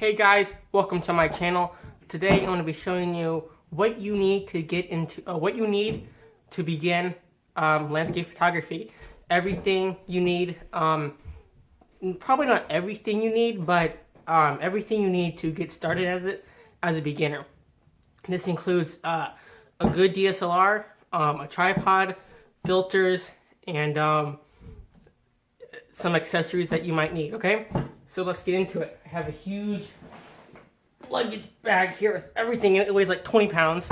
Hey guys, welcome to my channel. Today I'm going to be showing you what you need to get into, what you need to begin landscape photography. Everything you need, probably not everything you need, but everything you need to get started as a beginner. This includes a good DSLR, a tripod, filters, and some accessories that you might need. Okay, so let's get into it. I have a huge luggage bag here with everything in it. It weighs like 20 pounds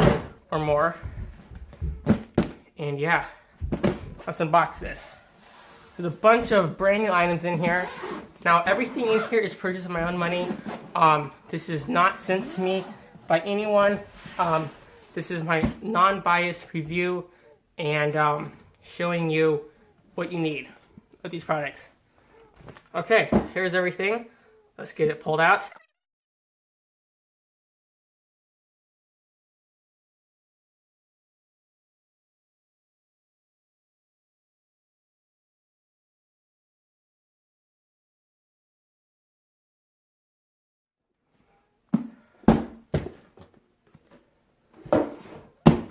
or more. And yeah, let's unbox this. There's a bunch of brand new items in here. Now everything in here is purchased with my own money. This is not sent to me by anyone. This is my non-biased review and showing you what you need with these products. Okay, here's everything. Let's get it pulled out.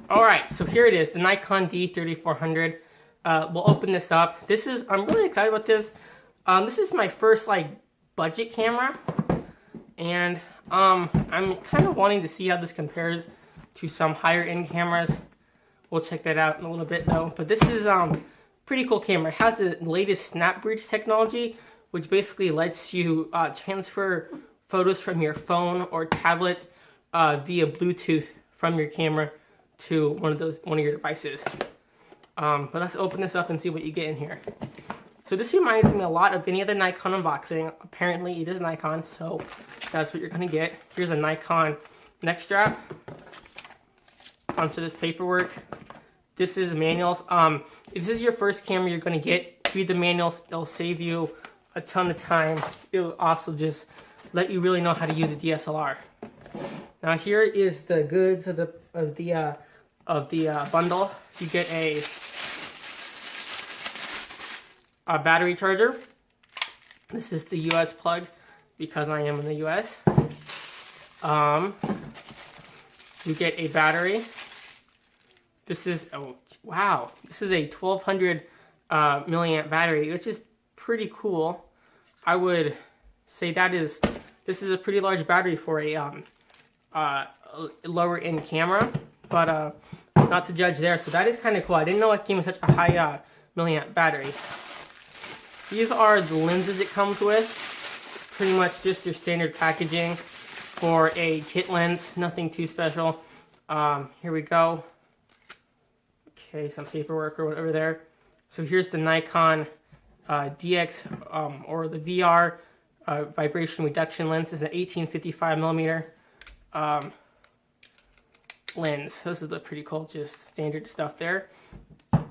Alright, so here it is, the Nikon D3400. We'll open this up. I'm really excited about this. This is my first budget camera, and I'm kind of wanting to see how this compares to some higher end cameras. We'll check that out in a little bit though. But this is pretty cool camera. It has the latest snap bridge technology, which basically lets you transfer photos from your phone or tablet via Bluetooth from your camera to one of your devices. But let's open this up and see what you get in here. So this reminds me a lot of any other Nikon unboxing. Apparently it is Nikon, so that's what you're gonna get. Here's a Nikon neck strap. Onto this paperwork. This is manuals. If this is your first camera you're gonna get, read the manuals. It'll save you a ton of time. It'll also just let you really know how to use a DSLR. Now here is the goods of the bundle. You get a battery charger. This is the US plug because I am in the US. You get a battery. This is, oh wow, this is a 1200 milliamp battery, which is pretty cool. I would say this is a pretty large battery for a lower end camera, but not to judge there. So that is kind of cool. I didn't know it came with such a high milliamp battery. These are the lenses it comes with. Pretty much just your standard packaging for a kit lens. Nothing too special. Here we go. Okay, some paperwork or whatever there. So here's the Nikon DX or the VR vibration reduction lens. This is an 1855 millimeter lens. This is pretty cool, just standard stuff there.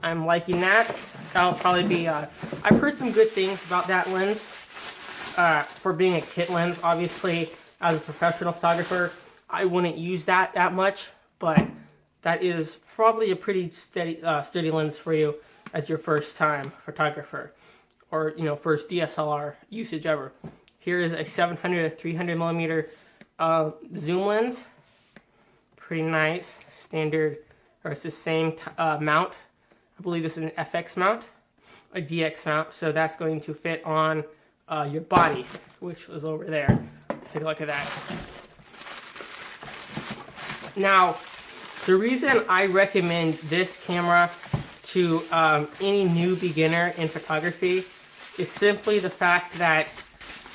I'm liking that. That'll probably be, I've heard some good things about that lens for being a kit lens. Obviously, as a professional photographer, I wouldn't use that much, but that is probably a pretty sturdy lens for you as your first time photographer, or first DSLR usage ever. Here is a 700 to 300 millimeter zoom lens. Pretty nice, standard, or it's the same mount. I believe this is an FX mount, a DX mount, so that's going to fit on your body, which was over there. Take a look at that. Now, the reason I recommend this camera to any new beginner in photography is simply the fact that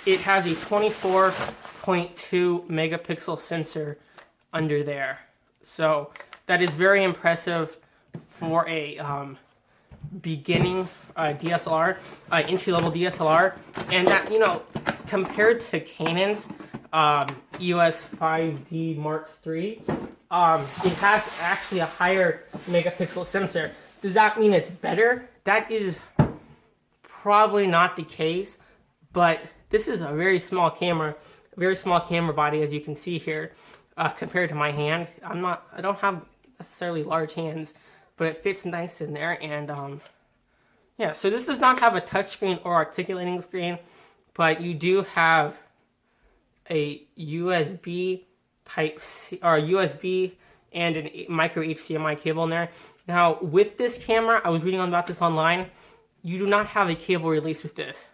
it has a 24.2 megapixel sensor under there. So that is very impressive for a beginning DSLR, entry-level DSLR, and that, compared to Canon's EOS 5D Mark III, it has actually a higher megapixel sensor. Does that mean it's better? That is probably not the case, but this is a very small camera body, as you can see here, compared to my hand. I don't have necessarily large hands, but it fits nice in there. And yeah, so this does not have a touchscreen or articulating screen, but you do have a USB type C, or USB and a micro HDMI cable in there. Now with this camera, I was reading about this online, you do not have a cable release with this.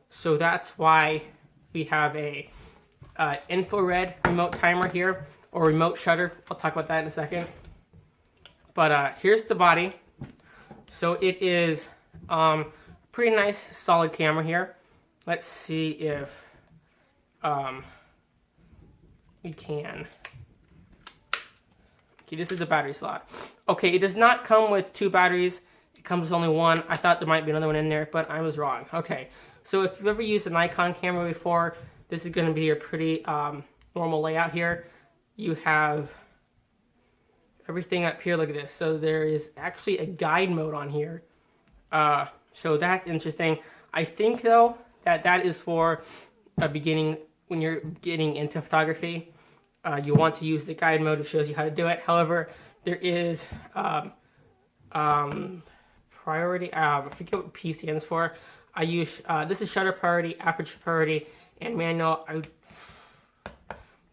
So that's why we have a infrared remote timer here, or remote shutter. I'll talk about that in a second. But here's the body. So it is pretty nice solid camera here. Let's see if we can. Okay, this is the battery slot. Okay, it does not come with 2 batteries. It comes with only 1. I thought there might be another one in there, but I was wrong. Okay, so if you've ever used a Nikon camera before, this is going to be a pretty normal layout here. You have everything up here. Look at this. So there is actually a guide mode on here. So that's interesting. I think though that is for a beginning, when you're getting into photography. You want to use the guide mode. It shows you how to do it. However, there is priority. I forget what P stands for. I use this is shutter priority, aperture priority, and manual. I'm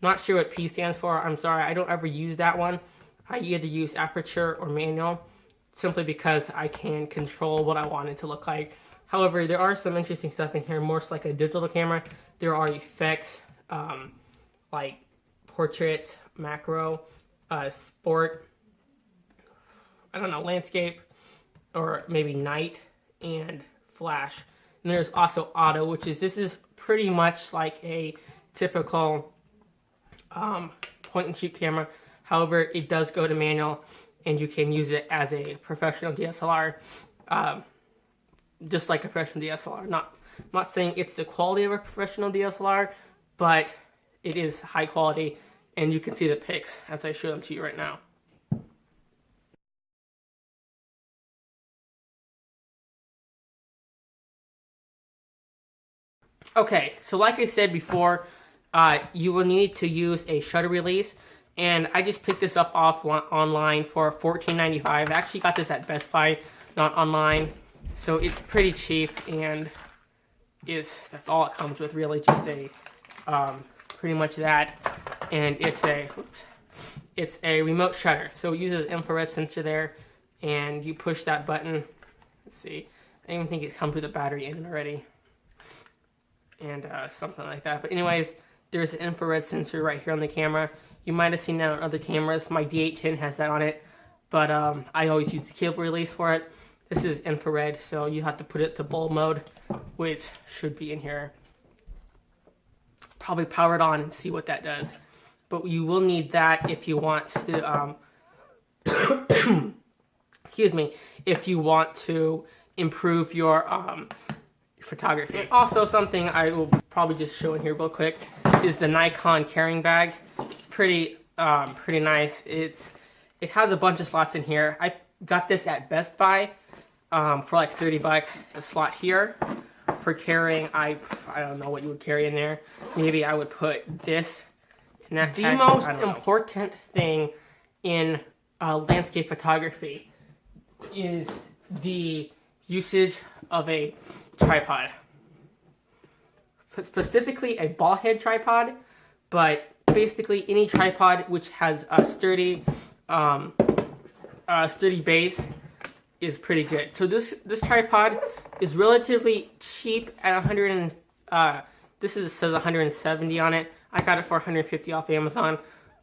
not sure what P stands for. I'm sorry. I don't ever use that one. I either use aperture or manual, simply because I can control what I want it to look like. However, there are some interesting stuff in here, more so like a digital camera. There are effects like portraits, macro, sport, I don't know, landscape, or maybe night, and flash. And there's also auto, which is, this is pretty much like a typical point and shoot camera. However, it does go to manual, and you can use it as a professional DSLR, just like a professional DSLR. Not saying it's the quality of a professional DSLR, but it is high quality, and you can see the pics as I show them to you right now. Okay, so like I said before, you will need to use a shutter release, and I just picked this up online for $14.95. I actually got this at Best Buy, not online, so it's pretty cheap, and that's all it comes with, really, just a pretty much that, and it's a remote shutter. So it uses an infrared sensor there, and you push that button. Let's see, I don't even think it comes with a battery in it already, and something like that. But anyways, there's an infrared sensor right here on the camera. You might have seen that on other cameras. My D810 has that on it, but I always use the cable release for it. This is infrared, so you have to put it to bulb mode, which should be in here. Probably power it on and see what that does. But you will need that if you want to, excuse me, if you want to improve your photography. And also, something I will probably just show in here real quick is the Nikon carrying bag. Pretty nice. It has a bunch of slots in here. I got this at Best Buy for like 30 bucks. A slot here for carrying, I don't know what you would carry in there. Maybe I would put this in that. The most important thing in landscape photography is the usage of a tripod. Specifically a ball head tripod, but basically any tripod which has a sturdy base is pretty good. So this tripod is relatively cheap at 100 says 170 on it. I got it for 150 off Amazon.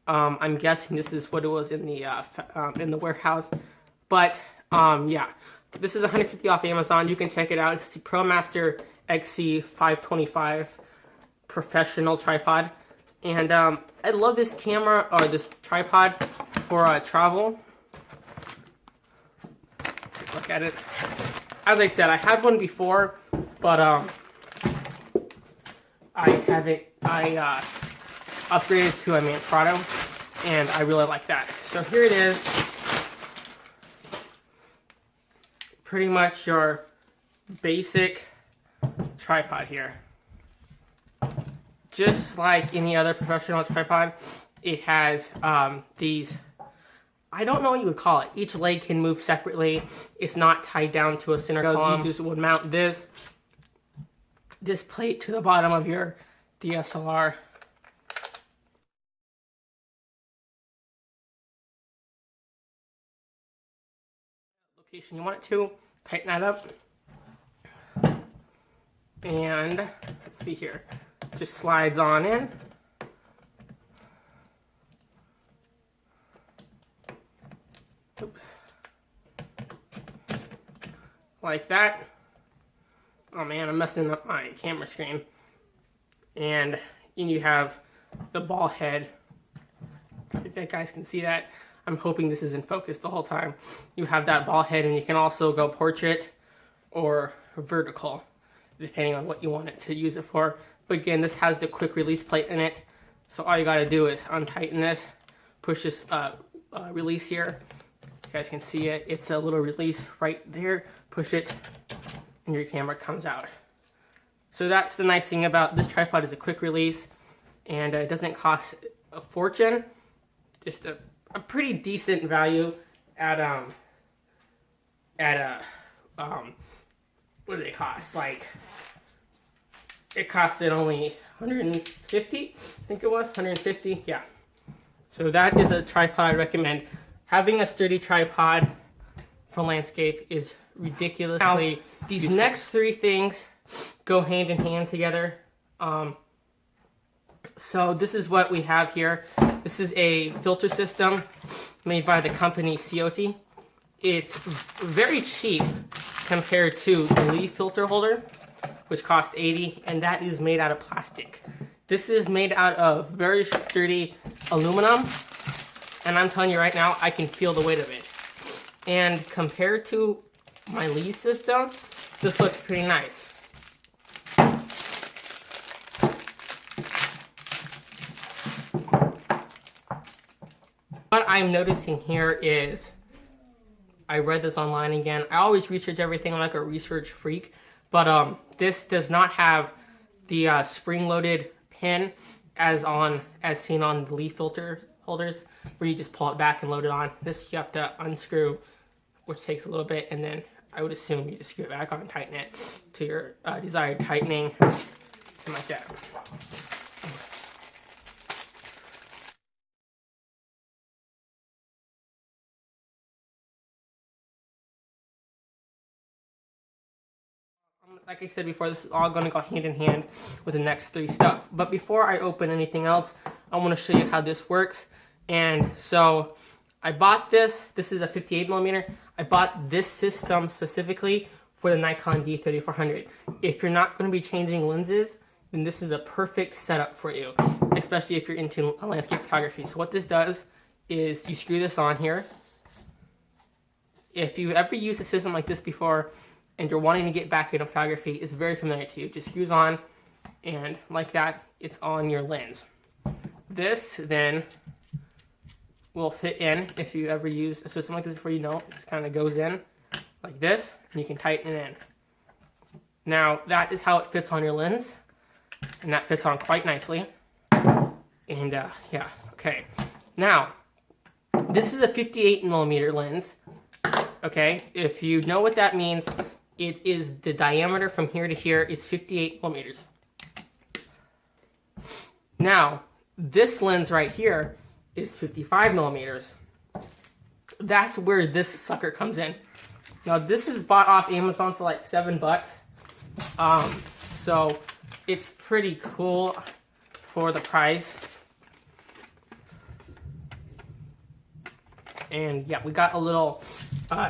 I'm guessing this is what it was in the warehouse, but yeah, this is 150 off Amazon. You can check it out. It's the ProMaster XC525 professional tripod, and I love this camera, or this tripod, for travel. Take a look at it. As I said, I had one before, but I upgraded to a Manfrotto, and I really like that. So here it is. Pretty much your basic tripod here. Just like any other professional tripod, it has these, I don't know what you would call it. Each leg can move separately. It's not tied down to a center column. You just would mount this plate to the bottom of your DSLR, location you want it to. Tighten that up. And let's see here. Just slides on in. Oops. Like that. Oh man, I'm messing up my camera screen. And you have the ball head. If you guys can see that. I'm hoping this is in focus the whole time. You have that ball head, and you can also go portrait or vertical, depending on what you want it to use it for. But again, this has the quick release plate in it. So all you gotta do is untighten this, push this release here. You guys can see it. It's a little release right there. Push it, and your camera comes out. So that's the nice thing about this tripod, is a quick release, and it doesn't cost a fortune. Just a pretty decent value at what do they cost? Like, it costed only 150, I think it was 150. Yeah. So that is a tripod I recommend. Having a sturdy tripod for landscape is ridiculously. Now, these next three things go hand in hand together. So this is what we have here. This is a filter system made by the company COT. It's very cheap compared to the leaf filter holder, which cost $80, and that is made out of plastic. This is made out of very sturdy aluminum, and I'm telling you right now, I can feel the weight of it. And compared to my leaf system, this looks pretty nice. What I'm noticing here is, I read this online again. I always research everything. I'm like a research freak. But this does not have the spring-loaded pin as seen on the leaf filter holders, where you just pull it back and load it on. This you have to unscrew, which takes a little bit, and then I would assume you just screw it back on and tighten it to your desired tightening, and like that. Like I said before, this is all going to go hand in hand with the next three stuff. But before I open anything else, I want to show you how this works. And so I bought this. This is a 58mm. I bought this system specifically for the Nikon D3400. If you're not going to be changing lenses, then this is a perfect setup for you, especially if you're into landscape photography. So what this does is you screw this on here. If you've ever used a system like this before, and you're wanting to get back into photography, it's very familiar to you. It just screws on, and like that, it's on your lens. This then will fit in. If you ever used a system like this before, you know it just kind of goes in like this, and you can tighten it in. Now, that is how it fits on your lens, and that fits on quite nicely. And yeah, okay. Now, this is a 58mm lens. Okay, if you know what that means, it is the diameter from here to here is 58mm. Now, this lens right here is 55mm. That's where this sucker comes in. Now, this is bought off Amazon for like $7. So it's pretty cool for the price. And yeah, we got a little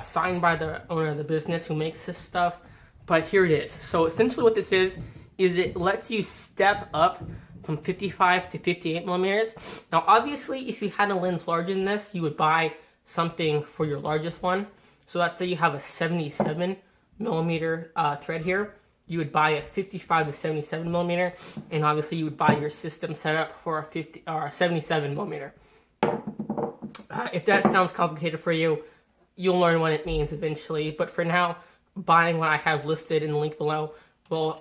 signed by the owner of the business who makes this stuff. But here it is. So essentially what this is it lets you step up from 55 to 58mm. Now obviously if you had a lens larger than this, you would buy something for your largest one. So let's say you have a 77mm thread here. You would buy a 55 to 77mm, and obviously you would buy your system setup for a 50 or a 77mm. If that sounds complicated for you, you'll learn what it means eventually. But for now, buying what I have listed in the link below will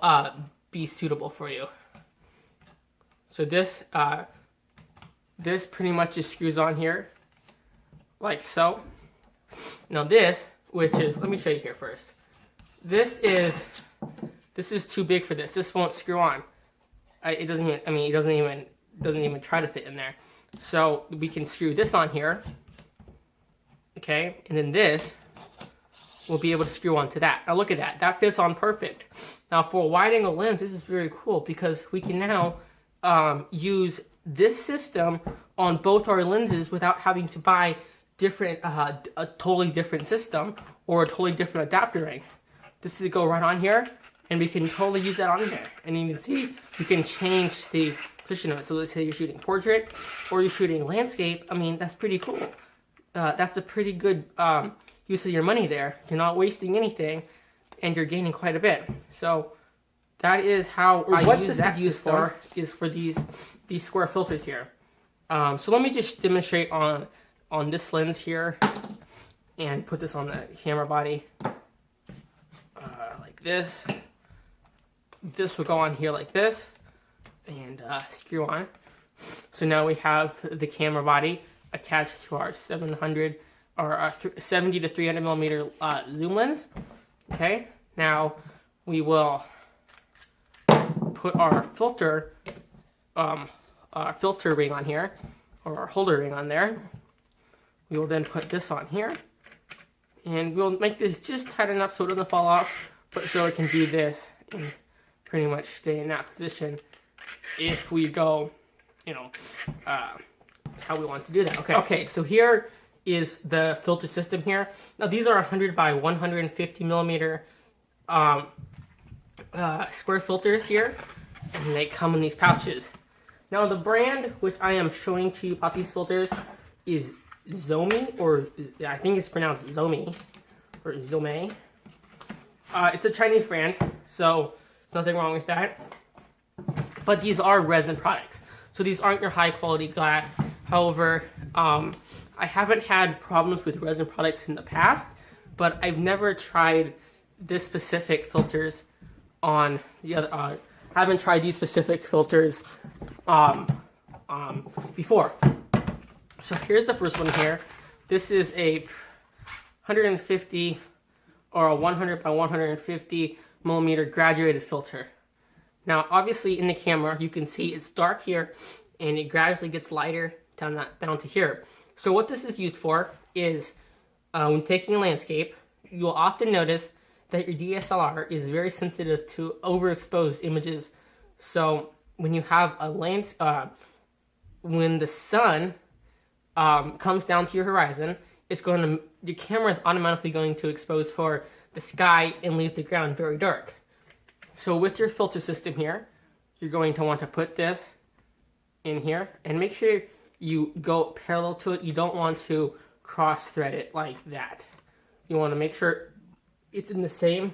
be suitable for you. So this pretty much just screws on here, like so. Now this, which is, let me show you here first. This is too big for this. This won't screw on. It doesn't even. I mean, it doesn't even try to fit in there. So we can screw this on here, okay, and then this we'll be able to screw onto that. Now look at that. That fits on perfect. Now for a wide angle lens, this is very cool because we can now use this system on both our lenses without having to buy different, a totally different system or a totally different adapter ring. This is go right on here, and we can totally use that on there. And you can see you can change the position of it. So let's say you're shooting portrait or you're shooting landscape. I mean, that's pretty cool. That's a pretty good use of your money there. You're not wasting anything, and you're gaining quite a bit. So that is how I use that used for is for these square filters here. So let me just demonstrate on this lens here and put this on the camera body like this. This will go on here like this and screw on. So now we have the camera body attached to our 700 or our 70 to 300 millimeter zoom lens. Okay, now we will put our filter ring on here, or our holder ring on there. We will then put this on here, and we'll make this just tight enough so it doesn't fall off, but so it can do this and pretty much stay in that position if we go, you know, how we want to do that. Okay, so here is the filter system here. Now these are 100 by 150 millimeter square filters here, and they come in these pouches. Now the brand which I am showing to you about these filters is Zomi, or I think it's pronounced Zomi, or Zome. It's a Chinese brand, so there's nothing wrong with that. But these are resin products, so these aren't your high quality glass. However, I haven't had problems with resin products in the past, but I've never tried this specific filters on the other. I haven't tried these specific filters before. So here's the first one here. This is a 150 or a 100 by 150 millimeter graduated filter. Now, obviously, in the camera, you can see it's dark here, and it gradually gets lighter down to here. So what this is used for is when taking a landscape, you'll often notice that your DSLR is very sensitive to overexposed images. So when you have a when the sun comes down to your horizon, your camera is automatically going to expose for the sky and leave the ground very dark. So with your filter system here, you're going to want to put this in here and make sure you go parallel to it. You don't want to cross thread it like that. You want to make sure it's in the same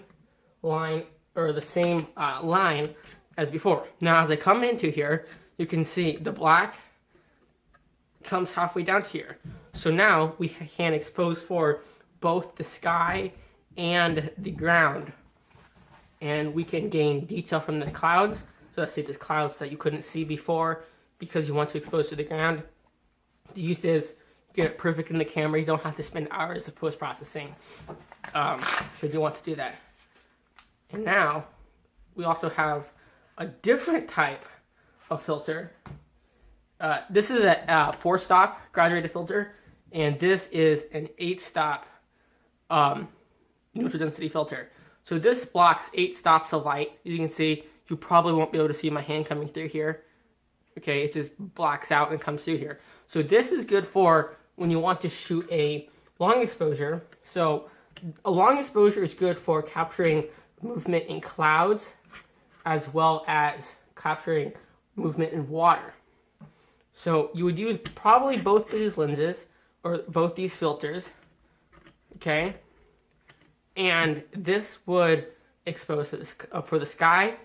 line, or the same line as before. Now as I come into here, you can see the black comes halfway down to here. So now we can expose for both the sky and the ground. And we can gain detail from the clouds. So let's say there's clouds that you couldn't see before because you want to expose to the ground. The use is get it perfect in the camera. You don't have to spend hours of post-processing should you want to do that. And now we also have a different type of filter. This is a 4-stop graduated filter, and this is an 8-stop neutral density filter. So this blocks 8 stops of light. As you can see, you probably won't be able to see my hand coming through here. Okay, it just blocks out and comes through here. So this is good for when you want to shoot a long exposure. So a long exposure is good for capturing movement in clouds as well as capturing movement in water. So you would use probably both these lenses or both these filters, okay? And this would expose for the sky,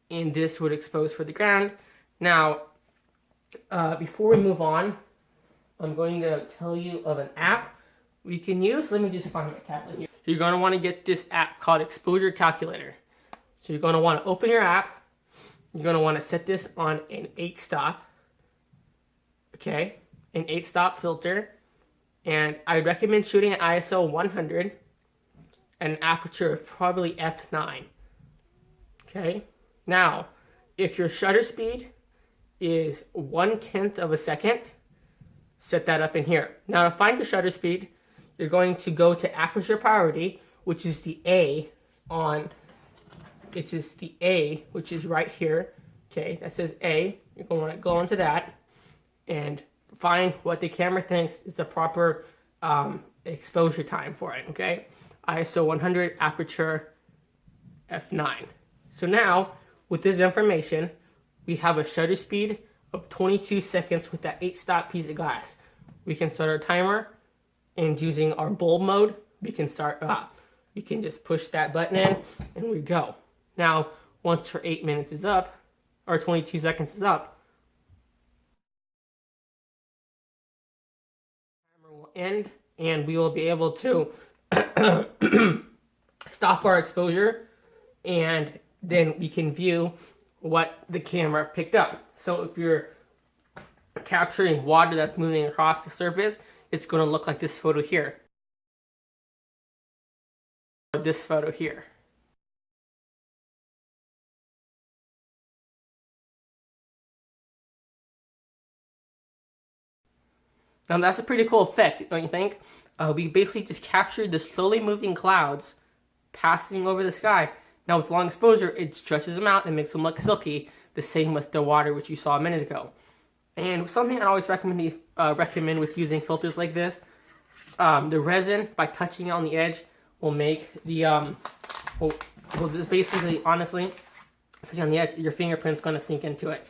and this would expose for the ground. Now, before we move on, I'm going to tell you of an app we can use. Let me just find my tablet here. You're going to want to get this app called Exposure Calculator. So you're going to want to open your app. You're going to want to set this on an 8-stop. Okay, an 8-stop filter. And I recommend shooting at ISO 100 and an aperture of probably f9. Okay, now if your shutter speed is 1/10 of a second, set that up in here. Now to find your shutter speed, you're going to go to aperture priority, which is the A on, it's just the A, which is right here. Okay, that says A. You're going to want to go into that and find what the camera thinks is the proper exposure time for it, okay? ISO 100, aperture f9. So now, with this information, we have a shutter speed of 22 seconds with that 8-stop piece of glass. We can start our timer, and using our bulb mode, we can start, we can just push that button in, and we go. Now, once your 8 minutes is up, or 22 seconds is up, timer will end, and we will be able to stop our exposure, and then we can view what the camera picked up. So if you're capturing water that's moving across the surface, it's going to look like this photo here. Or this photo here. Now that's a pretty cool effect, don't you think? We basically just captured the slowly moving clouds passing over the sky. Now with long exposure, it stretches them out and makes them look silky. The same with the water, which you saw a minute ago. And something I always recommend with using filters like this, the resin, by touching it on the edge, will make the, will just basically, honestly, touching on the edge, your fingerprint's going to sink into it.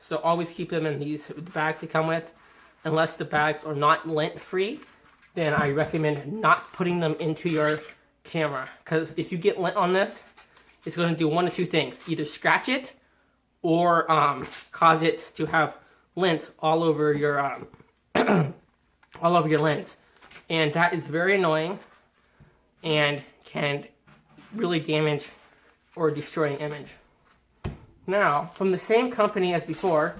So always keep them in these bags they come with. Unless the bags are not lint-free, then I recommend not putting them into your camera. Because if you get lint on this, it's going to do one of two things. Either scratch it, or cause it to have lint all over your all over your lens. And that is very annoying and can really damage or destroy an image. Now, from the same company as before,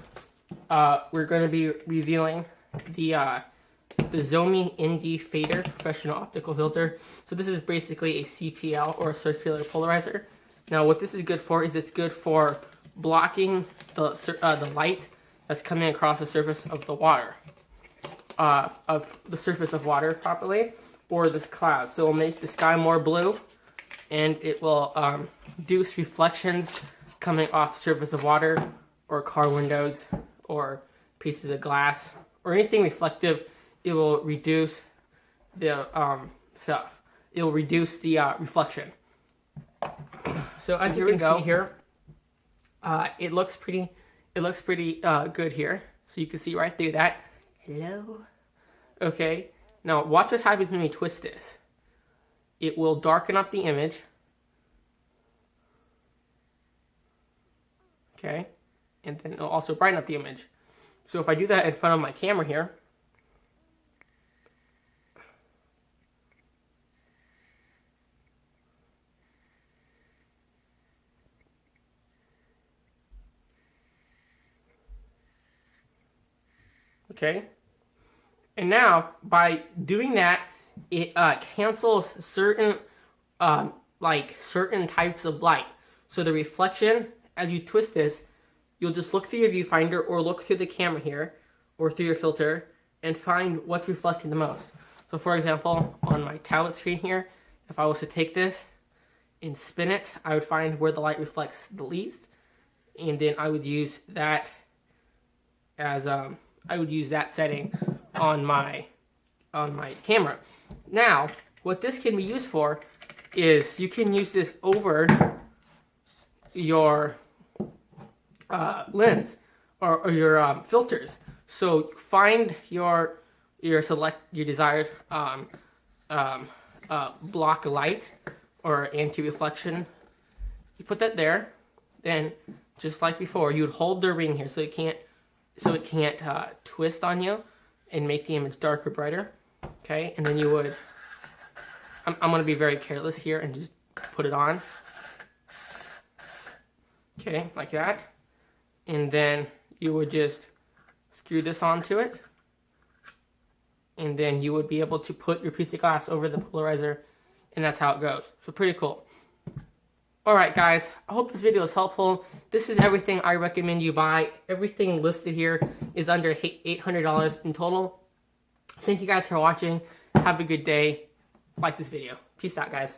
we're going to be reviewing the Zomi ND Fader Professional Optical Filter. So this is basically a CPL, or a circular polarizer. Now what this is good for is it's good for blocking the light that's coming across the surface of the water, water properly, or this cloud. So it will make the sky more blue, and it will reduce reflections coming off the surface of water, or car windows, or pieces of glass, or anything reflective. It will reduce the It will reduce the reflection. So as you can see here, it looks pretty good here. So you can see right through that. Hello. Okay. Now watch what happens when we twist this. It will darken up the image. Okay. And then it'll also brighten up the image. So if I do that in front of my camera here, okay, and now by doing that, it cancels certain certain types of light. So the reflection, as you twist this, you'll just look through your viewfinder or look through the camera here or through your filter and find what's reflecting the most. So for example, on my tablet screen here, if I was to take this and spin it, I would find where the light reflects the least, and then I would use that as that setting on my camera. Now, what this can be used for is you can use this over your lens or your filters. So find your desired block of light or anti-reflection. You put that there. Then, just like before, you would hold the ring here so it can't twist on you and make the image darker, brighter. Okay, and then you would. I'm going to be very careless here and just put it on. Okay, like that. And then you would just screw this onto it. And then you would be able to put your piece of glass over the polarizer, and that's how it goes. So pretty cool. Alright guys, I hope this video is helpful. This is everything I recommend you buy. Everything listed here is under $800 in total. Thank you guys for watching. Have a good day. Like this video. Peace out, guys.